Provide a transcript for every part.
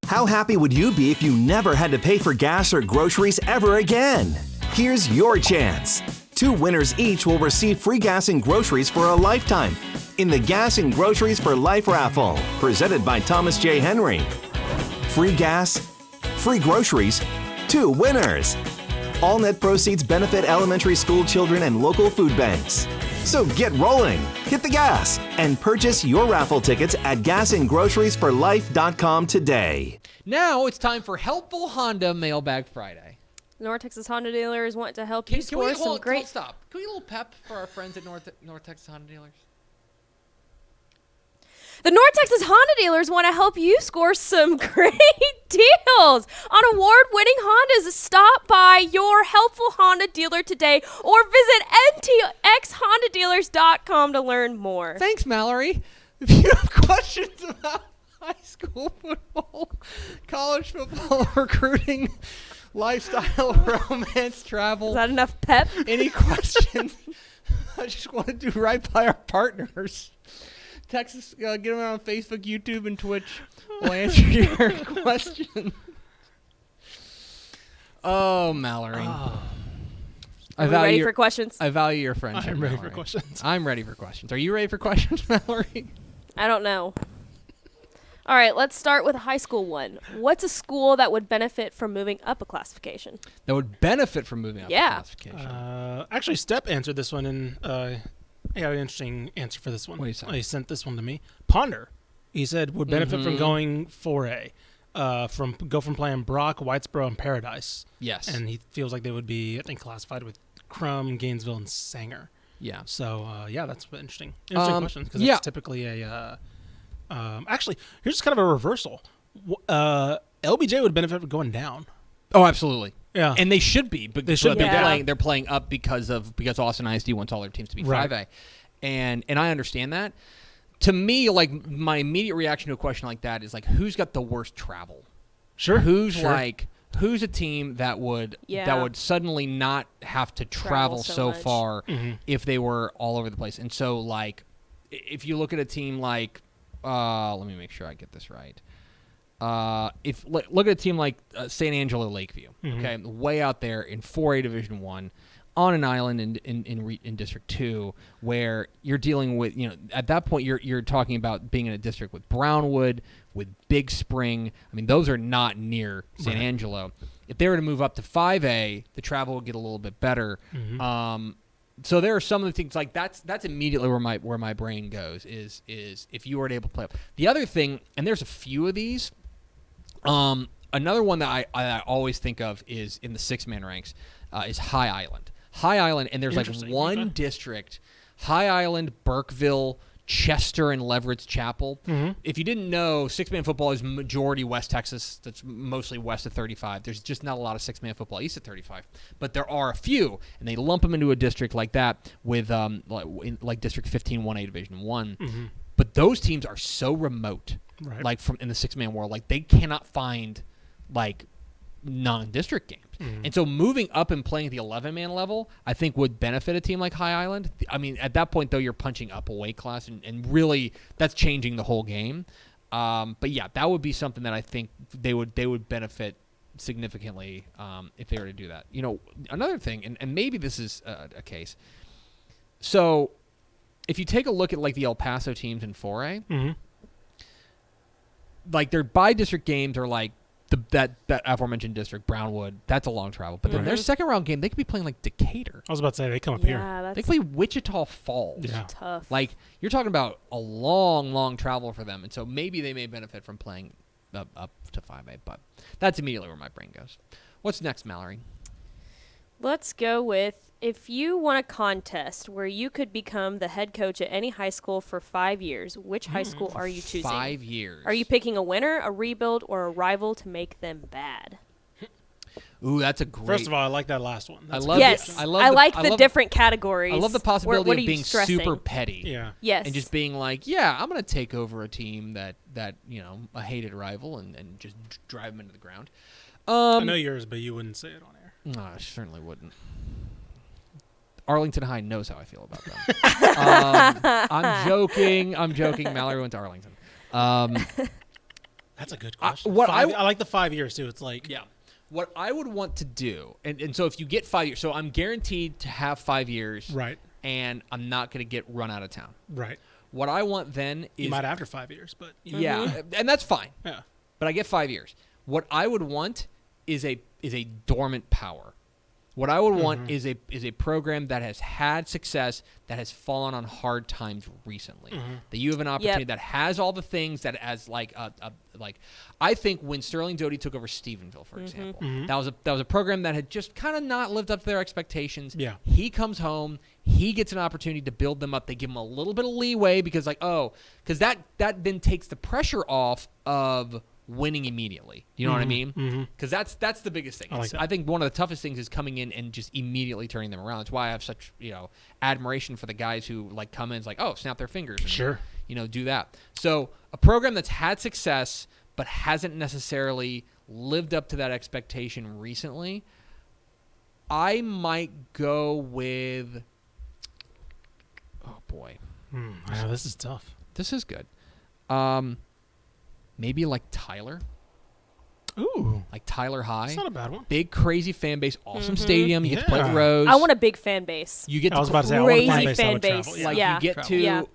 How happy would you be if you never had to pay for gas or groceries ever again? Here's your chance. 2 winners each will receive free gas and groceries for a lifetime in the Gas and Groceries for Life raffle, presented by Thomas J. Henry. Free gas, free groceries, 2 winners. All net proceeds benefit elementary school children and local food banks. So get rolling, hit the gas, and purchase your raffle tickets at gasandgroceриesforlife.com today. Now it's time for Helpful Honda Mailbag Friday. North Texas Honda dealers want to help you score some great... Stop. Can we get a little pep for our friends at North Texas Honda dealers? The North Texas Honda dealers want to help you score some great deals on award-winning Hondas. Stop by your Helpful Honda dealer today or visit ntxhondadealers.com to learn more. Thanks, Mallory. If you have questions about high school football, college football, recruiting, lifestyle, romance, travel. Is that enough pep? Any questions? I just want to do right by our partners. Texas, get them on Facebook, YouTube, and Twitch. We'll answer your question. Oh, Mallory. Are we ready for questions? I value your friendship. I'm ready Mallory. for questions. I'm ready for questions. Are you ready for questions, Mallory? I don't know. All right, let's start with a high school one. What's a school that would benefit from moving up a classification? That would benefit from moving up a classification. Actually, Step answered this one, and he had an interesting answer for this one. What did he say? He sent this one to me. Ponder, he said, would benefit from going 4A, from playing Brock, Whitesboro, and Paradise. Yes. And he feels like they would be, I think, classified with Crum, Gainesville, and Sanger. Yeah. So, that's interesting. Interesting questions, because it's typically a... actually, here's kind of a reversal. LBJ would benefit from going down. Oh, absolutely. Yeah. And they should be. But They should be down. They're playing up because Austin ISD wants all their teams to be 5A. And I understand that. To me, like, my immediate reaction to a question like that is, like, who's got the worst travel? Sure. Who's a team that would suddenly not have to travel so far if they were all over the place? And so, like, if you look at a team like, let me make sure I get this right. Look at a team like San Angelo Lakeview, okay, way out there in 4A Division I, on an island in District 2, where you're dealing with, at that point you're talking about being in a district with Brownwood, with Big Spring. I mean, those are not near San Angelo. If they were to move up to 5A, the travel would get a little bit better. So there are some of the things like that's immediately where my brain goes is if you were able to play up. The other thing, and there's a few of these. Another one that I always think of is in the 6-man ranks is High Island. High Island, and there's like one district, High Island, Burkeville, Chester, and Leverett's Chapel. If you didn't know, 6-man football is majority West Texas. That's mostly west of 35. There's just not a lot of 6-man football east of 35, but there are a few, and they lump them into a district like that with like District 15 1A Division 1. But those teams are so remote, like from in the 6-man world, like they cannot find like non-district games. And so moving up and playing at the 11-man level, I think would benefit a team like High Island. I mean, at that point, though, you're punching up a weight class, and really that's changing the whole game. But yeah, that would be something that I think they would benefit significantly if they were to do that. Another thing, and maybe this is a case. So if you take a look at like the El Paso teams in 4A, like their by-district games are like that aforementioned district, Brownwood, that's a long travel. But then their second round game, they could be playing like Decatur. I was about to say, they come up here. They play Wichita Falls. Yeah. Tough. Like, you're talking about a long, long travel for them. And so maybe they may benefit from playing up to 5A. But that's immediately where my brain goes. What's next, Mallory? Let's go with, if you won a contest where you could become the head coach at any high school for 5 years, which high school are you choosing? 5 years. Are you picking a winner, a rebuild, or a rival to make them bad? Ooh, that's a great... First of all, I like that last one. I like the different categories. I love the possibility what of being stressing? super petty. Yeah. Yes. And just being like, yeah, I'm going to take over a team that a hated rival and just drive them into the ground. I know yours, but you wouldn't say it on air. No, I certainly wouldn't. Arlington High knows how I feel about them. I'm joking. Mallory went to Arlington. That's a good question. I like the 5 years too. It's like what I would want to do, and so if you get 5 years, so I'm guaranteed to have 5 years, right, and I'm not going to get run out of town, right. What I want then is you might after 5 years, but and that's fine. Yeah, but I get 5 years. What I would want is a dormant power. What I would want is a program that has had success, that has fallen on hard times recently. That you have an opportunity that has all the things that as like I think when Sterling Doty took over Stephenville, for example, that was a program that had just kind of not lived up to their expectations. Yeah. He comes home, he gets an opportunity to build them up. They give him a little bit of leeway because that then takes the pressure off of winning immediately. You know what I mean? Because that's the biggest thing. I think one of the toughest things is coming in and just immediately turning them around. That's why I have such admiration for the guys who like come in and like, snap their fingers and do that. So a program that's had success but hasn't necessarily lived up to that expectation recently, I might go with this is tough. This is good. Maybe like Tyler. Ooh. Like Tyler High. That's not a bad one. Big, crazy fan base. Awesome stadium. You get to play the Rose. I want a big fan base. You get crazy fan base. Like you get to,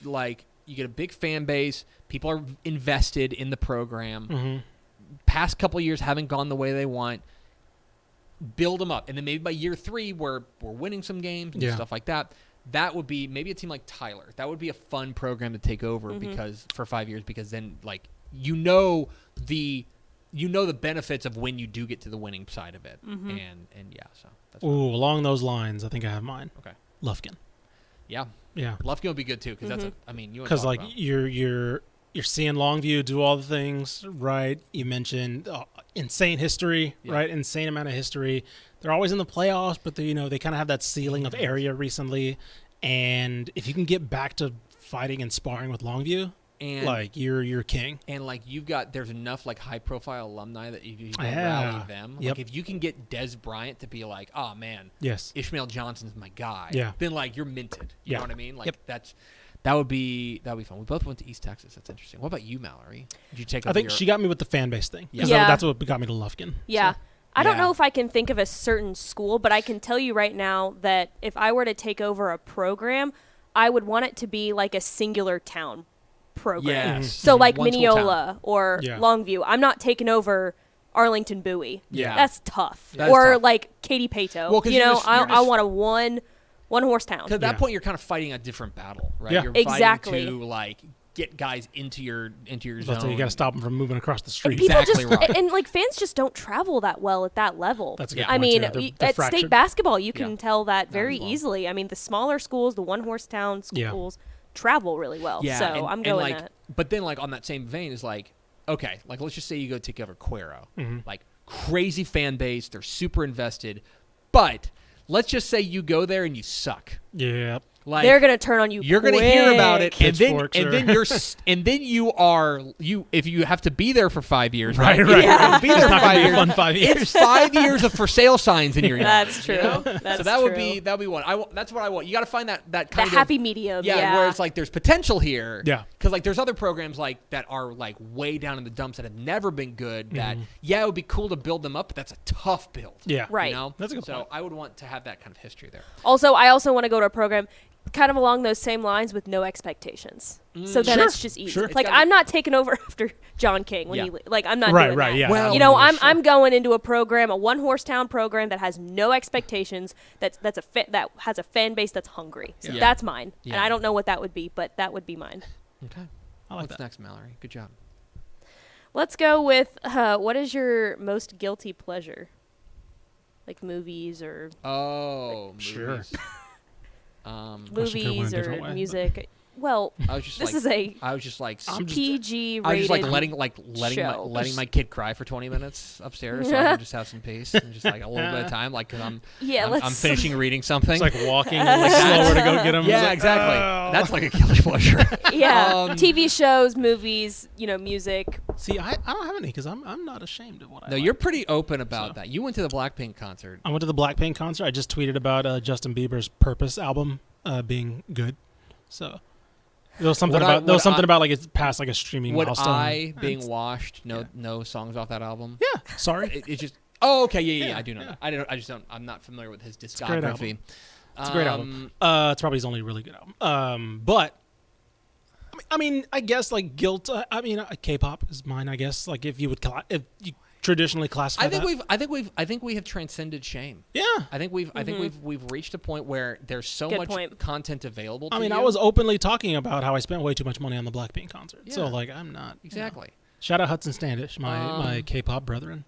like you get a big fan base. People are invested in the program. Past couple of years haven't gone the way they want. Build them up. And then maybe by year 3, we're winning some games and stuff like that. That would be maybe a team like Tyler. That would be a fun program to take over because for 5 years, because then like the benefits of when you do get to the winning side of it. And so that's along those lines, I think I have mine. Okay. Lufkin. Yeah. Yeah. Lufkin would be good too, because because like you're seeing Longview do all the things, right? You mentioned insane history, right? Insane amount of history. They're always in the playoffs, but they kind of have that ceiling of area recently. And if you can get back to fighting and sparring with Longview, and like you're king. And like there's enough like high profile alumni that you can rally them. Like if you can get Des Bryant to be like, oh man, Ishmael Johnson's my guy. Then like you're minted. You know what I mean? Like that would be fun. We both went to East Texas. That's interesting. What about you, Mallory? Did you take? I think she got me with the fan base thing. That's what got me to Lufkin. Yeah. So. I don't know if I can think of a certain school, but I can tell you right now that if I were to take over a program, I would want it to be like a singular town program. Yes. So like Mineola or Longview. I'm not taking over Arlington Bowie. Yeah. That's tough. That or tough. Like Katy Pato. Well, I want a one horse town. Because at that point, you're kind of fighting a different battle, right? Yeah. You're exactly. fighting to like get guys into your zone. So you got to stop them from moving across the street. Exactly right. And like fans just don't travel that well at that level. That's a good I mean, they're at fractured. state basketball, you can tell that very easily. I mean, the smaller schools, the one horse town schools, travel really well. Yeah, so I'm going that. But then, like on that same vein, is like, okay, like let's just say you go take over Cuero, like crazy fan base, they're super invested, but let's just say you go there and you suck. Yeah. Like, they're gonna turn on you. You're quick. gonna hear about it, and then if you have to be there for 5 years, right? Yeah. Be there for 5 years. Fun 5 years. It's 5 years of for sale signs in your yard. That's true. You know? That's so that true. would be one. That's what I want. You got to find that kind of happy medium. Yeah, where it's like there's potential here. Yeah. Because like there's other programs like that are like way down in the dumps that have never been good. That it would be cool to build them up, but that's a tough build. Yeah. Right. You know? That's a good point. So I would want to have that kind of history there. Also, I also want to go to a program kind of along those same lines with no expectations. So then it's just easy. Sure. Like I'm not taking over after John King when he like I'm not doing that. Yeah. Well, I'm going into a program, a one horse town program that has no expectations. That has a fan base that's hungry. So that's mine. Yeah. And I don't know what that would be, but that would be mine. Okay. I like What's that. next, Mallory? Good job. Let's go with what is your most guilty pleasure? Like movies or Sure. Movies. movies or music. Well, I was just this like, is a I was just like PG rated. I was just like show. letting my kid cry for 20 minutes upstairs, so I can just have some peace and just like a little bit of time, like because I'm finishing reading something. It's like walking like slower to go get them. Yeah, exactly. That's like a guilty pleasure. Yeah, TV shows, movies, music. See, I don't have any because I'm not ashamed of what I No, like. you're pretty open about that. You went to the Blackpink concert. I went to the Blackpink concert. I just tweeted about Justin Bieber's Purpose album being good. So There was something about like it's past like a streaming milestone. Being washed, no songs off that album. Yeah, sorry. It's just okay. Yeah. I do know that. I just don't. I'm not familiar with his discography. It's a great album. It's probably his only really good album. But I mean, I guess like guilt. K-pop is mine. I guess like if you traditionally classify. I think we have transcended shame. Yeah. I think we've reached a point where there's so much content available. I was openly talking about how I spent way too much money on the Blackpink concert. Yeah. So like I'm not exactly. Shout out Hudson Standish, my K-pop brethren.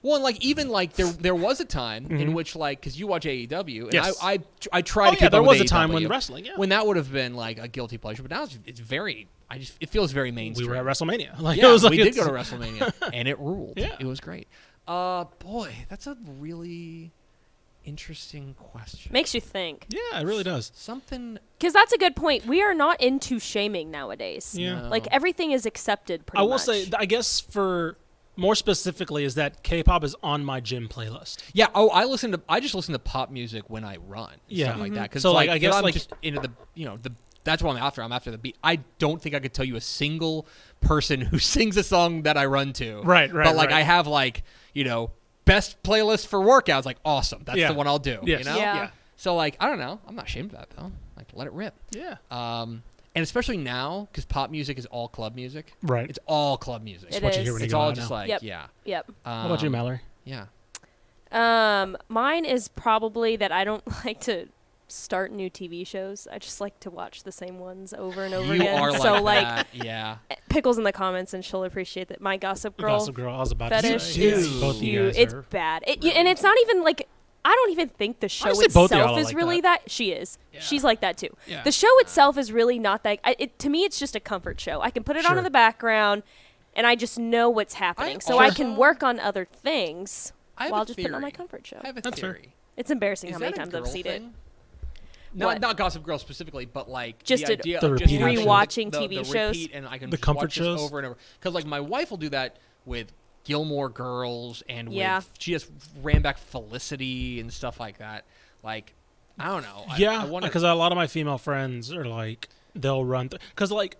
Well, and like even like there was a time in which like because you watch AEW and yes. I try to keep there up was with a time AEW, when wrestling when that would have been like a guilty pleasure, but now it's very it feels very mainstream. We were at WrestleMania. Like, yeah, it was like we did go to WrestleMania and it ruled. Yeah. It was great. Boy, that's a really interesting question. Makes you think. Yeah, it really does. Something because that's a good point. We are not into shaming nowadays. Yeah, no. like everything is accepted. Pretty much. I will say, I guess for more specifically, is that K-pop is on my gym playlist. Yeah. Oh, I just listen to pop music when I run. Yeah, stuff like that. Because so like I guess I'm like just into the that's what I'm after. I'm after the beat. I don't think I could tell you a single person who sings a song that I run to. Right. But like I have like best playlist for workouts. Like awesome. That's the one I'll do. Yes. Yeah. So like I don't know. I'm not ashamed of that though. Like let it rip. Yeah. And especially now because pop music is all club music. Right. It's all club music. It what you is. hear when you It's go all out just now. like Yep. yeah. Yep. What about you, Mallory? Yeah. Mine is probably that I don't like to start new TV shows. I just like to watch the same ones over and over You again. are so that. Yeah. Pickles in the comments, and she'll appreciate that. My Gossip Girl, Gossip Girl. I was about fetish to say. is Both of you huge. guys It's are- bad. And it's not even like I don't even think the show Honestly, both of y'all itself are is like really that. She is. Yeah. She's like that too. Yeah. The show itself is really not that. To me, it's just a comfort show. I can put it on Sure. in the background, and I just know what's happening. So I can work on other things while just putting on my comfort show. I have a That's fair. theory. It's embarrassing Is how many that a times I've girl seen thing? it. Not What? not Gossip Girl specifically, but like Just the a- idea The of just repeat rewatching the TV shows. repeat, and I can The just comfort watch this shows? over and over. Because like my wife will do that with Gilmore Girls and Yeah. with she just ran back Felicity and stuff like that. Like I don't know. Yeah, I wonder because a lot of my female friends are like they'll run because like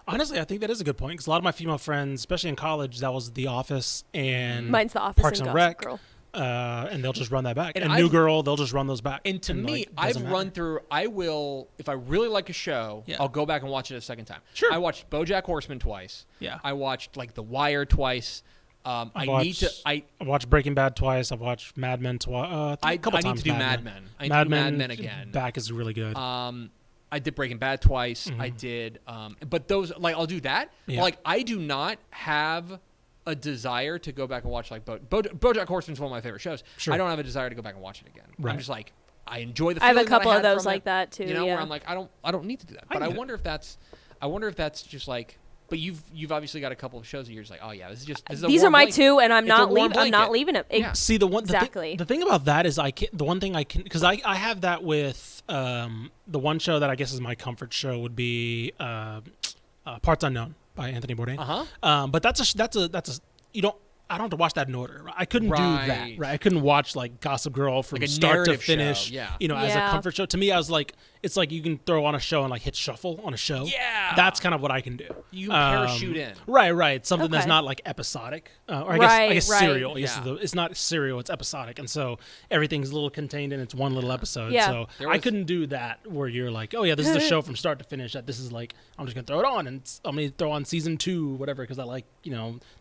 honestly, I think that is a good point because a lot of my female friends, especially in college, that was The Office and Mine's The Office Parks and and Gossip Rec, Girl. and they'll just run that back. And And I've- New Girl, they'll just run those back. And to me, like, I've doesn't run matter. through. I will if I really like a show, Yeah. I'll go back and watch it a second time. Sure. I watched BoJack Horseman twice. Yeah. I watched like The Wire twice. I watched Breaking Bad twice. I've watched Mad Men twice. A couple I times. need to do Mad Men. I need Mad to do Mad Men again. Back is really good. I did Breaking Bad twice. I did, but those like I'll do that. Yeah. Like I do not have a desire to go back and watch like BoJack Horseman's one of my favorite shows. Sure. I don't have a desire to go back and watch it again. Right. I'm just like I enjoy the. I have a feeling that couple of had those from like it, that too. You know, yeah. where I'm like I don't need to do that. But I get it. wonder if that's just like. But you've obviously got a couple of shows that you're just like, oh yeah, this is a These warm are my blanket. two, and I'm It's a not warm leaving. I'm not blanket. leaving it. Yeah. See the one Exactly. The thing about that is the one thing I can because I have that with the one show that I guess is my comfort show would be Parts Unknown by Anthony Bourdain. But that's a you don't. I don't have to watch that in order. Right? I couldn't do that. Right. Right. I couldn't watch like Gossip Girl from Like a start to narrative show, finish. yeah. As a Yeah. comfort show. To me, I was like, it's like you can throw on a show and like hit shuffle on a show. Yeah. That's kind of what I can do. You parachute in. Right. Something that's Okay. not like episodic, or I guess Right. serial. Yeah. It's not serial. It's episodic, and so everything's a little contained in its one little episode. Yeah. So There I was- couldn't do that where you're like, oh yeah, this is a show from start to finish. That this is like I'm just gonna throw it on, and I'm gonna throw on season 2, whatever, because I like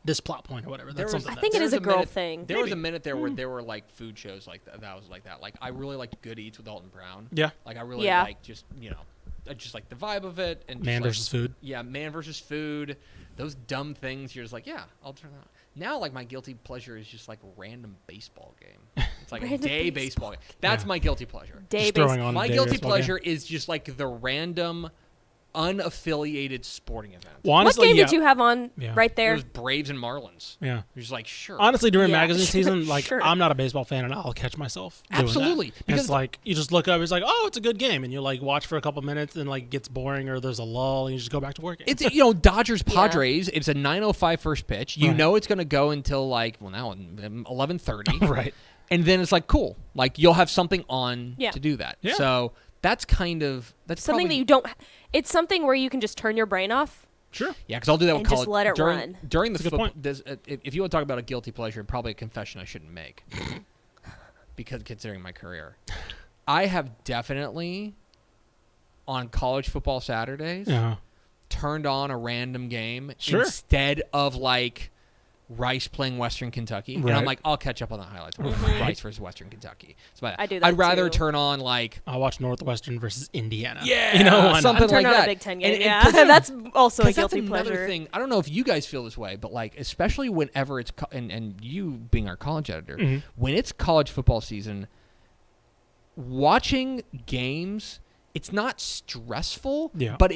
this plot point or whatever. That's something. I think it is a girl thing. There was a minute there where there were like food shows like that was like that. Like I really liked Good Eats with Dalton Brown. Yeah. Like I really Yeah. like just I just like the vibe of it and just Man like- versus food. Yeah, man versus food. Those dumb things. You're just like, yeah, I'll turn that on. Now, like my guilty pleasure is just like a random baseball game. It's like a Random day baseball game. That's Yeah. my guilty pleasure. Day Just throwing on My a day guilty baseball game. pleasure is just like the random, unaffiliated sporting event. Well, What honestly, game yeah. did you have on Yeah. right It there? was Braves and Marlins. Yeah. You're just like, sure. Honestly, during Yeah, magazine sure, season, like sure. I'm not a baseball fan, and I'll catch myself doing that. Absolutely, And because it's like you just look up, it's like, oh, it's a good game, and you like watch for a couple minutes, and like gets boring, or there's a lull, and you just go back to working. It's Dodgers Padres. It's a 9:05 first pitch. You Right. know it's going to go until like now 11:30. right. And then it's like cool. Like you'll have something on Yeah. to do that. Yeah. So that's something that you don't. It's something where you can just turn your brain off. Sure. Yeah, because I'll do that with college. Just let it run. During the football, if you want to talk about a guilty pleasure, probably a confession I shouldn't make, because considering my career, I have definitely on college football Saturdays turned on a random game instead of like Rice playing Western Kentucky, and I'm like, I'll catch up on the highlights of Rice versus Western Kentucky. So I do that I'd rather too. turn on like I'll watch Northwestern versus Indiana. Yeah, something turn like on that. a Big Ten game. That's also a guilty that's another pleasure. thing. I don't know if you guys feel this way, but like especially whenever it's and you being our college editor, when it's college football season, watching games. It's not stressful, but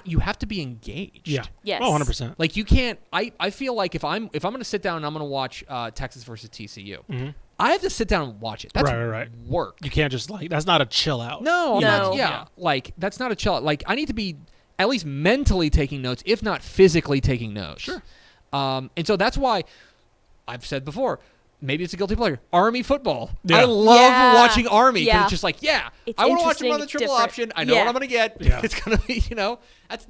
you have to be engaged. Yeah. Yes. Oh, 100%. Like you can't. I feel like if I'm going to sit down and I'm going to watch Texas versus TCU, I have to sit down and watch it. That's work. You can't just like that's not a chill out. No. Like that's not a chill out. Like I need to be at least mentally taking notes, if not physically taking notes. Sure. And so that's why I've said before. Maybe it's a guilty pleasure. Army football. Yeah. I love watching Army because it's just like, I want to watch them on the triple option. I know what I'm going to get. Yeah. It's going to be,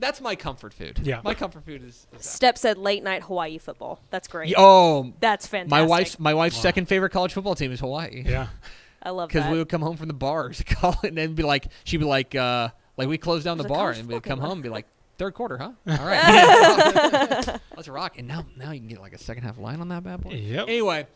that's my comfort food. Yeah. My comfort food is that. Step said late night Hawaii football. That's great. Oh, that's fantastic. My wife's second favorite college football team is Hawaii. Yeah. I love that. Because we would come home from the bars and then be like, she'd be like we closed down the bar and we'd come home and be like, third quarter, huh? All right. Let's rock. And now you can get like a second half line on that bad boy. Yep. Anyway.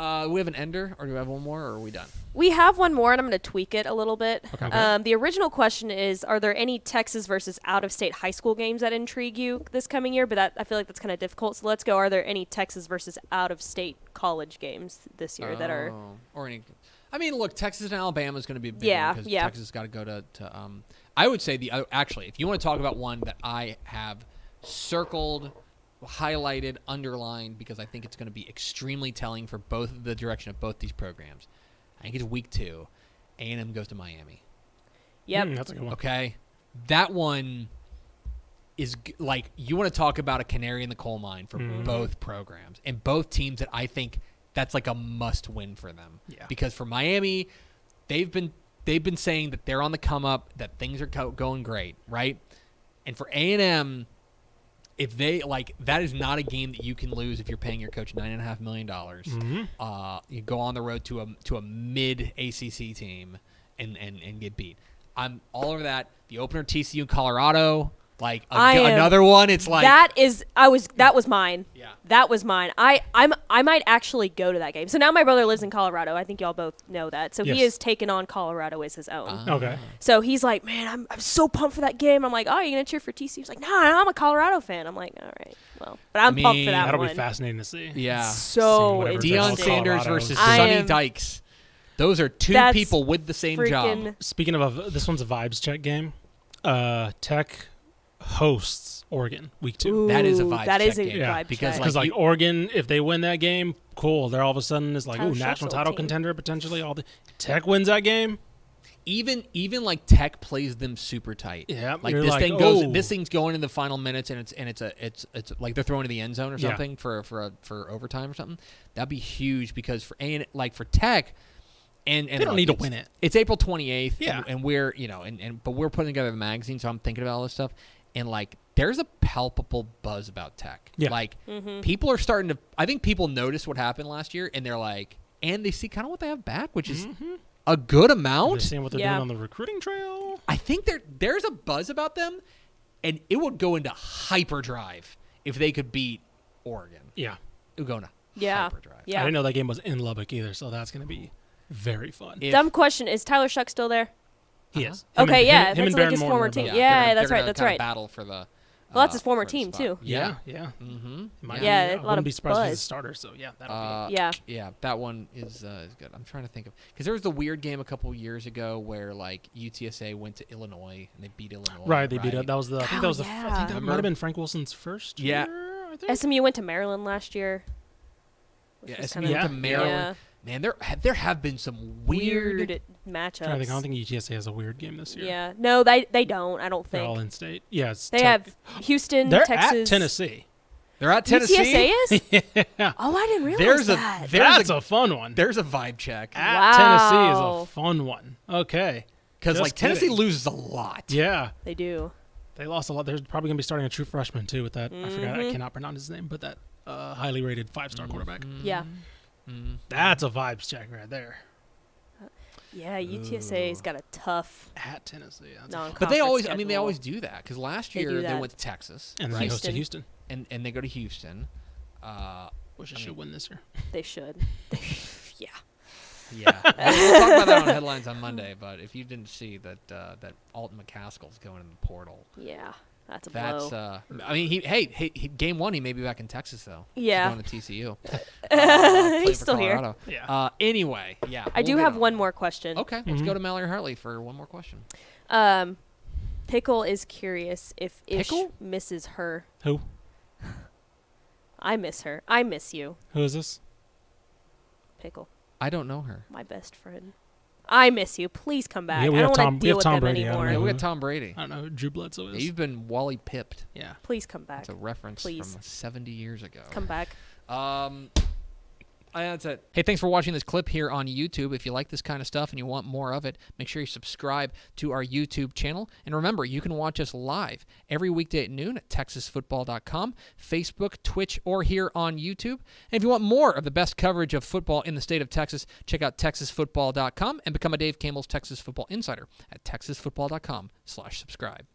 We have an ender, or do we have one more, or are we done? We have one more, and I'm going to tweak it a little bit. Okay. The original question is, are there any Texas versus out-of-state high school games that intrigue you this coming year? But I feel like that's kind of difficult. So let's go. Are there any Texas versus out-of-state college games this year that are... Or any... I mean, look, Texas and Alabama is going to be a big one because Texas has got to go to I would say actually, if you want to talk about one that I have circled... highlighted, underlined, because I think it's going to be extremely telling for both the direction of both these programs. I think it's week 2. A&M goes to Miami. Yep. That's a good one. Okay. That one is like, you want to talk about a canary in the coal mine for both programs and both teams that I think that's like a must win for them. Yeah. Because for Miami, they've been saying that they're on the come up, that things are going great, right? And for A&M, if they that is not a game that you can lose if you're paying your coach $9.5 million. You go on the road to a mid ACC team and get beat. I'm all over that. The opener TCU Colorado, another one. It's like that was mine. Yeah, that was mine. I might actually go to that game. So now my brother lives in Colorado. I think y'all both know that. So he has taken on Colorado as his own. Okay. So he's like, man, I'm so pumped for that game. I'm like, oh, you gonna cheer for TCU? He's like, no, I'm a Colorado fan. I'm like, all right, well, but I'm pumped for that that'll one. Be fascinating to see. Yeah. So Deion Sanders versus Sonny Dykes. Those are two people with the same job. Speaking of, this one's a vibes check game. Tech hosts Oregon week 2. Ooh, that is a vibe that check is a game. vibe check. Because Oregon, if they win that game, cool. They're all of a sudden is like, national title team. contender potentially. All the Tech wins that game. Even like Tech plays them super tight. Yeah, like this thing goes. This thing's going in the final minutes, and it's like they're throwing to the end zone or something for overtime or something. That'd be huge because for Tech. And they don't need to win it. It's April 28th, yeah. and we're but we're putting together the magazine, so I'm thinking about all this stuff, and there's a palpable buzz about Tech. Yeah. People are starting to. I think people noticed what happened last year, and they're and they see kind of what they have back, which is a good amount. They're seeing what they're doing on the recruiting trail. I think there's a buzz about them, and it would go into hyperdrive if they could beat Oregon. Yeah, it would go into hyperdrive. Yeah, I didn't know that game was in Lubbock either, so that's going to be very fun. Dumb question: is Tyler Shuck still there? He is. Okay, him that's like his former team. Yeah, that's right. That's right. Battle for the. Well, that's his former team too. Yeah. Mm-hmm. Yeah, I wouldn't be surprised if he's a starter. So that'll be. Yeah, that one is good. I'm trying to think of because there was the weird game a couple years ago where UTSA went to Illinois and they beat Illinois. Right, they beat it. That was the. I think that was the. I think that might have been Frank Wilson's first year. I think. SMU went to Maryland last year. Yeah, SMU went to Maryland. Yeah. Man, there have been some weird matchups. I don't think UTSA has a weird game this year. Yeah, no, they don't. I don't think. They're all in state. Yeah, they have Houston, They're Texas, at Tennessee. They're at Tennessee. UTSA is. Yeah. Oh, I didn't realize that. That's a fun one. There's a vibe check. At Tennessee is a fun one. Okay. Because like Tennessee kidding. loses a lot. Yeah. They do. They lost a lot. They're probably going to be starting a true freshman, too, with that. I forgot. Mm-hmm. I cannot pronounce his name, but that highly rated 5-star quarterback. Yeah. That's a vibes check right there. Yeah, UTSA's got a tough At Tennessee. That's non-conference But they always, schedule. they always do that. Because last They do year they that. went to Texas. and then right? they hosted Houston. And they go to Houston. Which should win this year. They should. Yeah. Yeah. We'll talk about that on headlines on Monday. But if you didn't see that that Alton McCaskill's going in the portal. Yeah. That's a That's blow. I mean, he game 1 he may be back in Texas though. Yeah. He's going to TCU. Play He's for still here. Colorado. Yeah. Anyway, yeah. I do we'll have get one on. more question. Okay, let's go to Mallory Hartley for one more question. Pickle is curious if Ish Pickle? misses her. Who? I miss her. I miss you, Who is this? Pickle, I don't know her. my best friend. I miss you. Please come back. Yeah, we I have don't Tom- want to we have deal with Tom them Brady. I don't anymore. know Yeah, we who- got Tom Brady. I don't know who Drew Bledsoe is. You've been Wally pipped. Yeah. Please come back. It's a reference Please. from 70 years ago. Come back. That's it. Hey, thanks for watching this clip here on YouTube. If you like this kind of stuff and you want more of it, make sure you subscribe to our YouTube channel. And remember, you can watch us live every weekday at noon at TexasFootball.com, Facebook, Twitch, or here on YouTube. And if you want more of the best coverage of football in the state of Texas, check out TexasFootball.com and become a Dave Campbell's Texas Football Insider at TexasFootball.com/subscribe.